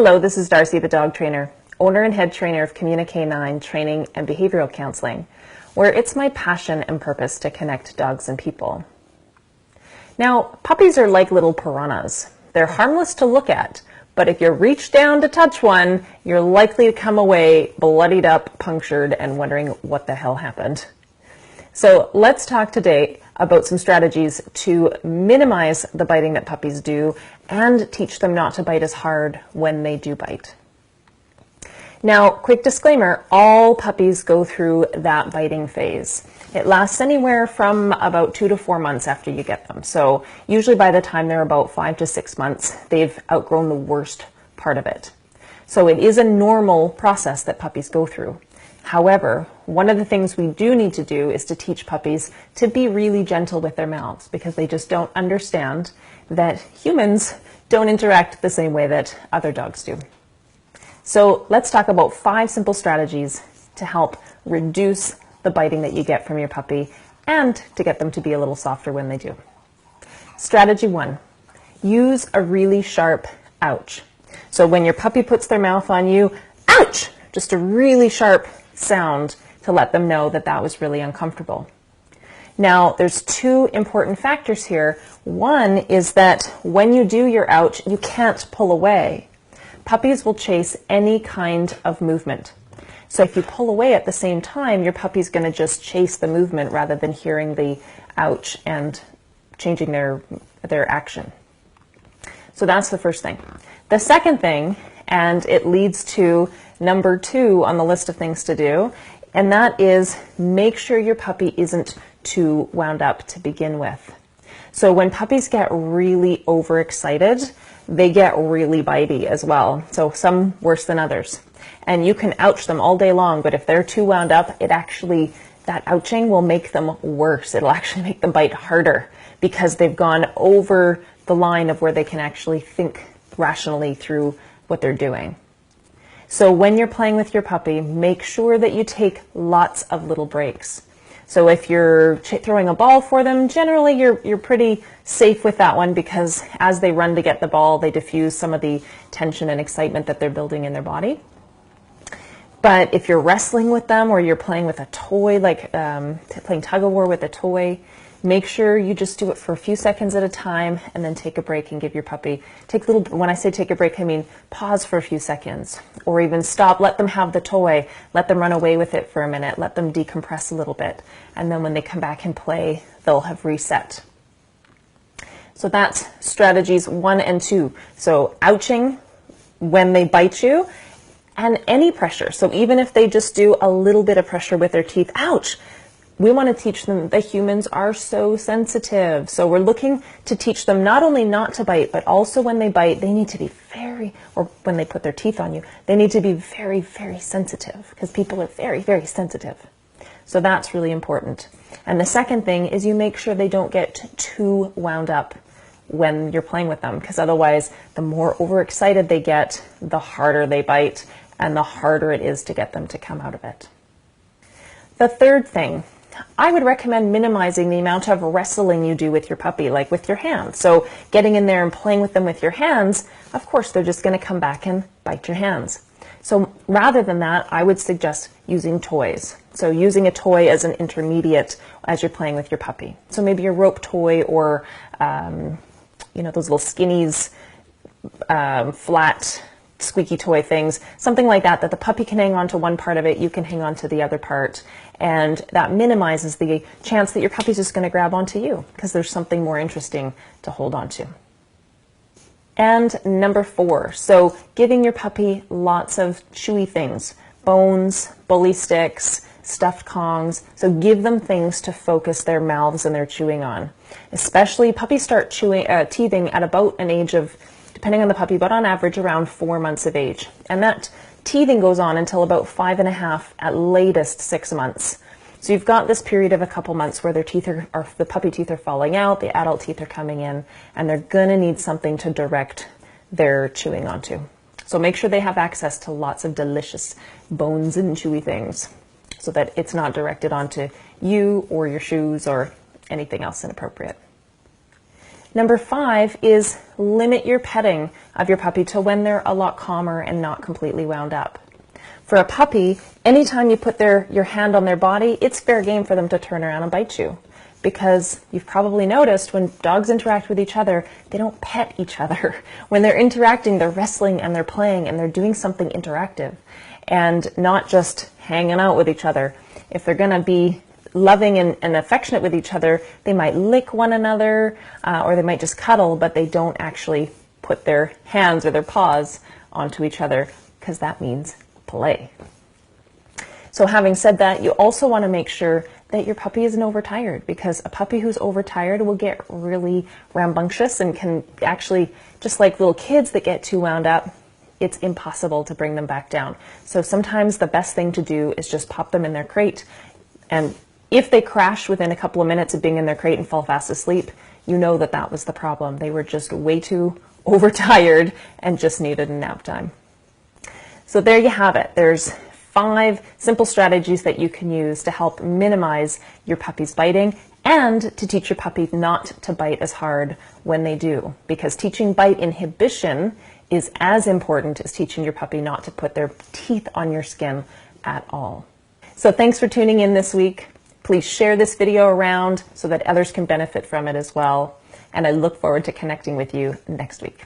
Hello, this is Darcy, the dog trainer, owner and head trainer of Communic9 Training and Behavioral Counseling, where it's my passion and purpose to connect dogs and people. Now, puppies are like little piranhas. They're harmless to look at, but if you reach down to touch one, you're likely to come away bloodied up, punctured, and wondering what the hell happened. So let's talk today about some strategies to minimize the biting that puppies do and teach them not to bite as hard when they do bite. Now, quick disclaimer, all puppies go through that biting phase. It lasts anywhere from about 2 to 4 months after you get them. So usually by the time they're about 5 to 6 months, they've outgrown the worst part of it. So it is a normal process that puppies go through. However, one of the things we do need to do is to teach puppies to be really gentle with their mouths, because they just don't understand that humans don't interact the same way that other dogs do. So let's talk about 5 simple strategies to help reduce the biting that you get from your puppy and to get them to be a little softer when they do. Strategy 1, use a really sharp ouch. So when your puppy puts their mouth on you, ouch, just a really sharp sound to let them know that that was really uncomfortable. Now, there's 2 important factors here. One is that when you do your ouch, you can't pull away. Puppies will chase any kind of movement. So if you pull away at the same time, your puppy's going to just chase the movement rather than hearing the ouch and changing their action. So that's the first thing. The second thing, and it leads to number 2 on the list of things to do, and that is make sure your puppy isn't too wound up to begin with. So when puppies get really overexcited, they get really bitey as well. So some worse than others. And you can ouch them all day long, but if they're too wound up, that ouching will make them worse. It'll actually make them bite harder because they've gone over the line of where they can actually think rationally through what they're doing. So when you're playing with your puppy, make sure that you take lots of little breaks. So if you're throwing a ball for them, generally you're pretty safe with that one, because as they run to get the ball, they diffuse some of the tension and excitement that they're building in their body. But if you're wrestling with them or you're playing with a toy, like playing tug-of-war with a toy, make sure you just do it for a few seconds at a time and then take a break and give your puppy, when I say take a break, I mean pause for a few seconds, or even stop, let them have the toy, let them run away with it for a minute, let them decompress a little bit, and then when they come back and play, they'll have reset. So that's strategies 1 and 2. So ouching when they bite you, and any pressure. So even if they just do a little bit of pressure with their teeth, ouch, we want to teach them that humans are so sensitive. So we're looking to teach them not only not to bite, but also when they bite, they need to be or when they put their teeth on you, they need to be very, very sensitive, because people are very, very sensitive. So that's really important. And the second thing is you make sure they don't get too wound up when you're playing with them, because otherwise the more overexcited they get, the harder they bite, and the harder it is to get them to come out of it. The third thing, I would recommend minimizing the amount of wrestling you do with your puppy, like with your hands. So getting in there and playing with them with your hands, of course, they're just going to come back and bite your hands. So rather than that, I would suggest using toys. So using a toy as an intermediate as you're playing with your puppy. So maybe a rope toy, or, those little skinnies, flat, squeaky toy things, something like that the puppy can hang on to one part of it, you can hang on to the other part, and that minimizes the chance that your puppy's just going to grab onto you, because there's something more interesting to hold on to. And number 4, so giving your puppy lots of chewy things, bones, bully sticks, stuffed Kongs. So give them things to focus their mouths and their chewing on. Especially puppies start teething at about an age of, depending on the puppy, but on average around 4 months of age. And that teething goes on until about 5.5, at latest 6 months. So you've got this period of a couple months where their teeth the puppy teeth are falling out, the adult teeth are coming in, and they're gonna need something to direct their chewing onto. So make sure they have access to lots of delicious bones and chewy things, so that it's not directed onto you or your shoes or anything else inappropriate. Number 5 is limit your petting of your puppy to when they're a lot calmer and not completely wound up. For a puppy, anytime you put your hand on their body, it's fair game for them to turn around and bite you. Because you've probably noticed when dogs interact with each other, they don't pet each other. When they're interacting, they're wrestling and they're playing and they're doing something interactive and not just hanging out with each other. If they're going to be loving and affectionate with each other, they might lick one another or they might just cuddle, but they don't actually put their hands or their paws onto each other because that means play. So having said that, you also want to make sure that your puppy isn't overtired, because a puppy who's overtired will get really rambunctious and can actually, just like little kids that get too wound up, it's impossible to bring them back down. So sometimes the best thing to do is just pop them in their crate, and if they crash within a couple of minutes of being in their crate and fall fast asleep, you know that that was the problem. They were just way too overtired and just needed a nap time. So there you have it. There's 5 simple strategies that you can use to help minimize your puppy's biting and to teach your puppy not to bite as hard when they do. Because teaching bite inhibition is as important as teaching your puppy not to put their teeth on your skin at all. So thanks for tuning in this week. Please share this video around so that others can benefit from it as well. And I look forward to connecting with you next week.